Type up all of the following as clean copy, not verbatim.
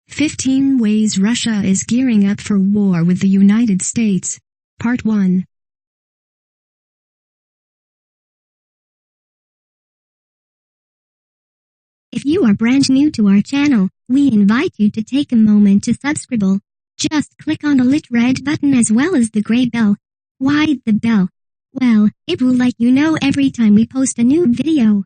15 Ways Russia is Gearing Up for War with the United States. Part 1. If you are brand new to our channel, we invite you to take a moment to subscribe. Just click on the lit red button as well as the gray bell. Why the bell? Well, it will let you know every time we post a new video.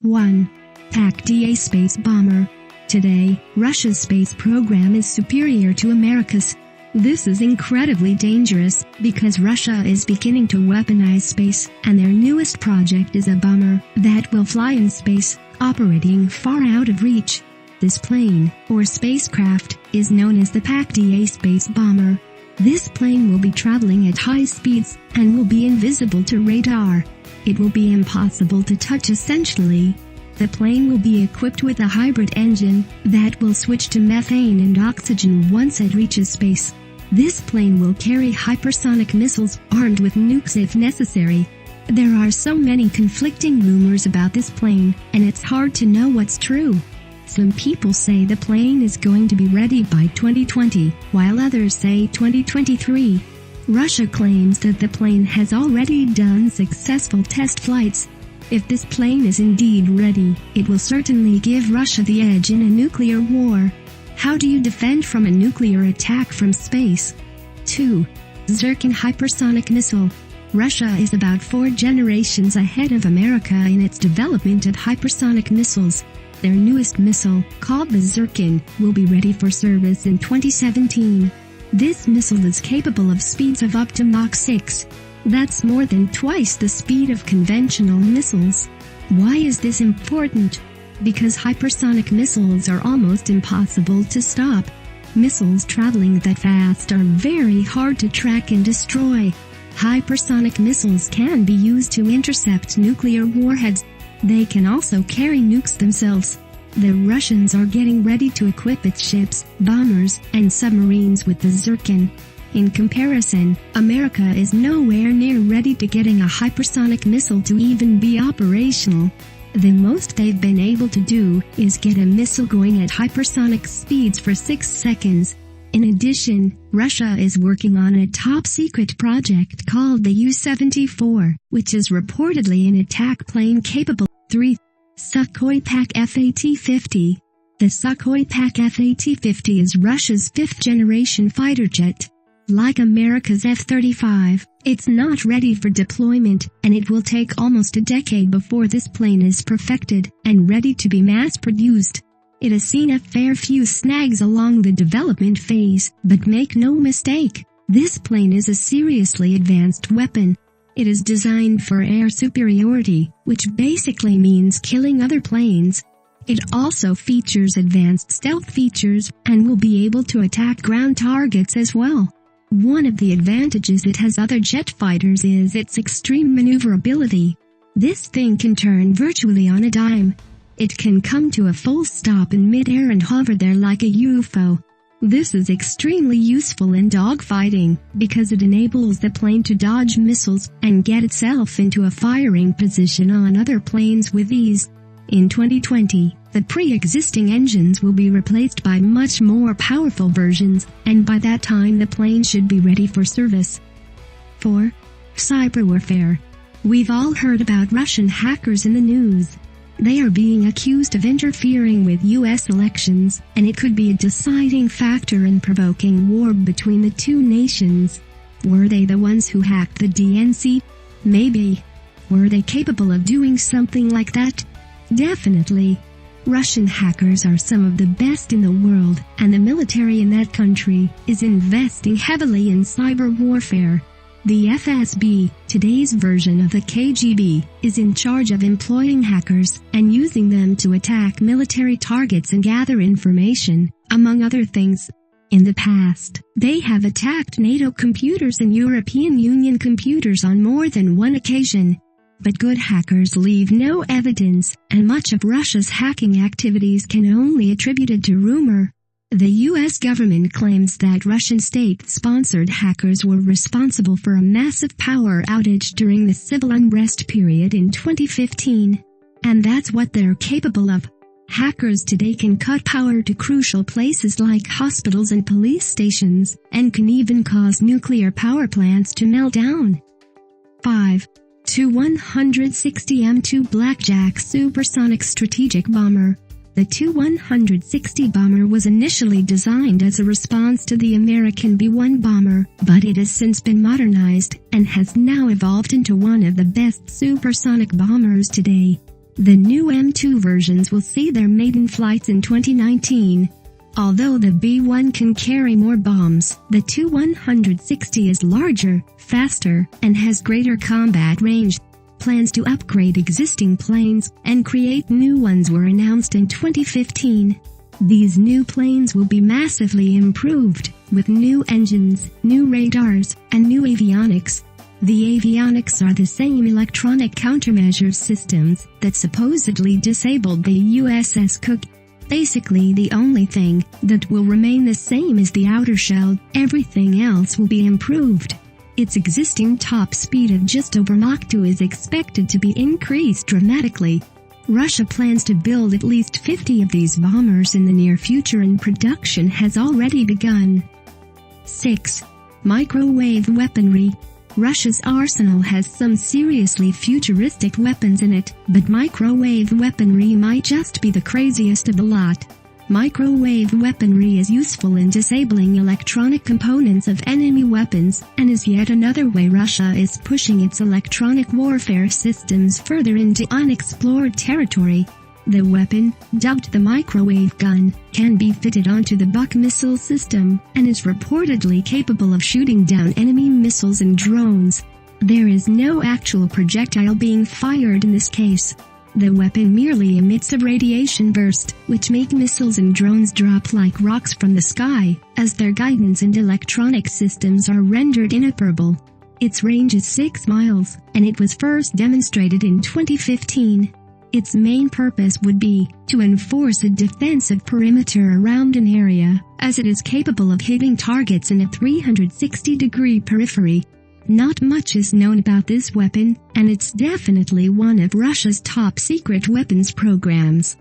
1. PAK-DA Space Bomber. Today, Russia's space program is superior to America's. This is incredibly dangerous, because Russia is beginning to weaponize space, and their newest project is a bomber that will fly in space, operating far out of reach. This plane, or spacecraft, is known as the PAK-DA Space Bomber. This plane will be traveling at high speeds, and will be invisible to radar. It will be impossible to touch essentially. The plane will be equipped with a hybrid engine that will switch to methane and oxygen once it reaches space. This plane will carry hypersonic missiles armed with nukes if necessary. There are so many conflicting rumors about this plane, and it's hard to know what's true. Some people say the plane is going to be ready by 2020, while others say 2023. Russia claims that the plane has already done successful test flights. If this plane is indeed ready, it will certainly give Russia the edge in a nuclear war. How do you defend from a nuclear attack from space? 2. Zircon Hypersonic Missile. Russia is about 4 generations ahead of America in its development of hypersonic missiles. Their newest missile, called the Zircon, will be ready for service in 2017. This missile is capable of speeds of up to Mach 6. That's more than twice the speed of conventional missiles. Why is this important? Because hypersonic missiles are almost impossible to stop. Missiles traveling that fast are very hard to track and destroy. Hypersonic missiles can be used to intercept nuclear warheads. They can also carry nukes themselves. The Russians are getting ready to equip its ships, bombers, and submarines with the Zircon. In comparison, America is nowhere near ready to getting a hypersonic missile to even be operational. The most they've been able to do is get a missile going at hypersonic speeds for 6 seconds. In addition, Russia is working on a top-secret project called the U-74, which is reportedly an attack plane capable. 3. Sukhoi PAK FA T-50. The Sukhoi PAK FA T-50 is Russia's 5th-generation fighter jet. Like America's F-35, it's not ready for deployment, and it will take almost a decade before this plane is perfected and ready to be mass-produced. It has seen a fair few snags along the development phase, but make no mistake, this plane is a seriously advanced weapon. It is designed for air superiority, which basically means killing other planes. It also features advanced stealth features, and will be able to attack ground targets as well. One of the advantages it has other jet fighters is its extreme maneuverability. This thing can turn virtually on a dime. It can come to a full stop in mid-air and hover there like a UFO. This is extremely useful in dogfighting, because it enables the plane to dodge missiles and get itself into a firing position on other planes with ease. In 2020, the pre-existing engines will be replaced by much more powerful versions, and by that time the plane should be ready for service. 4. Cyberwarfare. We've all heard about Russian hackers in the news. They are being accused of interfering with U.S. elections, and it could be a deciding factor in provoking war between the two nations. Were they the ones who hacked the DNC? Maybe. Were they capable of doing something like that? Definitely. Russian hackers are some of the best in the world, and the military in that country is investing heavily in cyber warfare. The FSB, today's version of the KGB, is in charge of employing hackers and using them to attack military targets and gather information, among other things. In the past, they have attacked NATO computers and European Union computers on more than one occasion. But good hackers leave no evidence, and much of Russia's hacking activities can only be attributed to rumor. The U.S. government claims that Russian state-sponsored hackers were responsible for a massive power outage during the civil unrest period in 2015. And that's what they're capable of. Hackers today can cut power to crucial places like hospitals and police stations, and can even cause nuclear power plants to melt down. 5. Tu-160M2 Blackjack Supersonic Strategic Bomber. The Tu-160 bomber was initially designed as a response to the American B-1 bomber, but it has since been modernized, and has now evolved into one of the best supersonic bombers today. The new M2 versions will see their maiden flights in 2019. Although the B-1 can carry more bombs, the Tu-160 is larger, faster, and has greater combat range. Plans to upgrade existing planes and create new ones were announced in 2015. These new planes will be massively improved, with new engines, new radars, and new avionics. The avionics are the same electronic countermeasures systems that supposedly disabled the USS Cook. Basically, the only thing that will remain the same is the outer shell. Everything else will be improved. Its existing top speed of just over Mach 2 is expected to be increased dramatically. Russia plans to build at least 50 of these bombers in the near future, and production has already begun. 6. Microwave weaponry. Russia's arsenal has some seriously futuristic weapons in it, but microwave weaponry might just be the craziest of the lot. Microwave weaponry is useful in disabling electronic components of enemy weapons, and is yet another way Russia is pushing its electronic warfare systems further into unexplored territory. The weapon, dubbed the microwave gun, can be fitted onto the Buk missile system, and is reportedly capable of shooting down enemy missiles and drones. There is no actual projectile being fired in this case. The weapon merely emits a radiation burst, which makes missiles and drones drop like rocks from the sky, as their guidance and electronic systems are rendered inoperable. Its range is 6 miles, and it was first demonstrated in 2015. Its main purpose would be to enforce a defensive perimeter around an area, as it is capable of hitting targets in a 360-degree periphery. Not much is known about this weapon, and it's definitely one of Russia's top-secret weapons programs.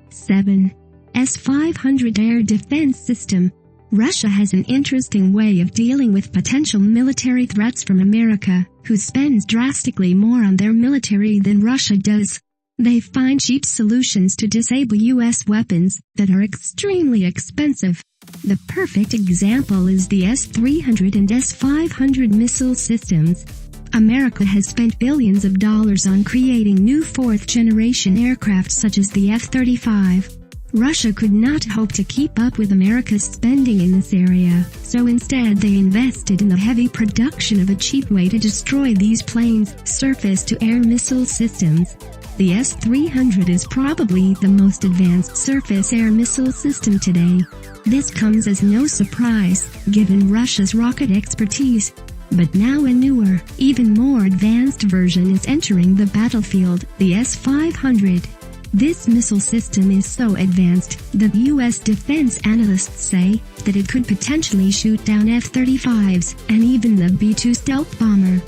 7. S-500 Air Defense System. Russia has an interesting way of dealing with potential military threats from America, who spends drastically more on their military than Russia does. They find cheap solutions to disable U.S. weapons that are extremely expensive. The perfect example is the S-300 and S-500 missile systems. America has spent billions of dollars on creating new fourth-generation aircraft such as the F-35. Russia could not hope to keep up with America's spending in this area, so instead they invested in the heavy production of a cheap way to destroy these planes' surface-to-air missile systems. The S-300 is probably the most advanced surface-air missile system today. This comes as no surprise, given Russia's rocket expertise. But now a newer, even more advanced version is entering the battlefield, the S-500. This missile system is so advanced that U.S. defense analysts say that it could potentially shoot down F-35s and even the B-2 stealth bomber.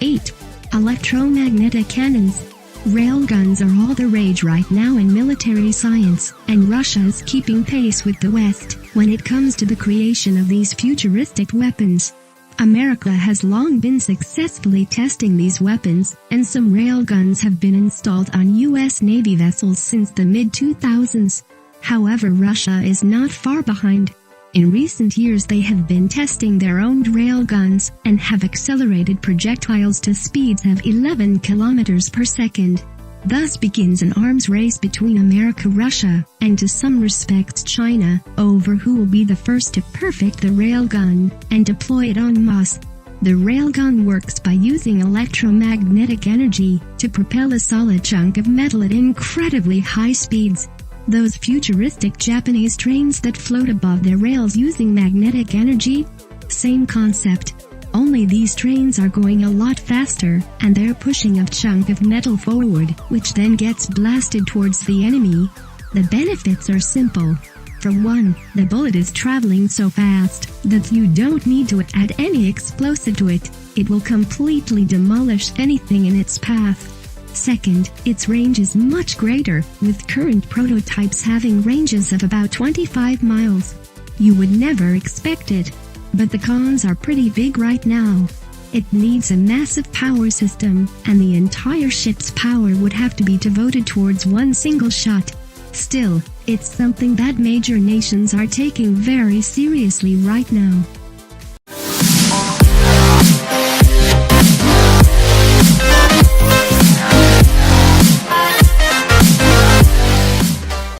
8. Electromagnetic Cannons. Railguns are all the rage right now in military science, and Russia is keeping pace with the West when it comes to the creation of these futuristic weapons. America has long been successfully testing these weapons, and some railguns have been installed on U.S. Navy vessels since the mid-2000s. However, Russia is not far behind. In recent years they have been testing their own railguns, and have accelerated projectiles to speeds of 11 kilometers per second. Thus begins an arms race between America, Russia, and to some respects China, over who will be the first to perfect the railgun, and deploy it en masse. The railgun works by using electromagnetic energy to propel a solid chunk of metal at incredibly high speeds. Those futuristic Japanese trains that float above their rails using magnetic energy? Same concept. Only these trains are going a lot faster, and they're pushing a chunk of metal forward, which then gets blasted towards the enemy. The benefits are simple. For one, the bullet is traveling so fast that you don't need to add any explosive to it. It will completely demolish anything in its path. Second, its range is much greater, with current prototypes having ranges of about 25 miles. You would never expect it. But the cons are pretty big right now. It needs a massive power system, and the entire ship's power would have to be devoted towards one single shot. Still, it's something that major nations are taking very seriously right now.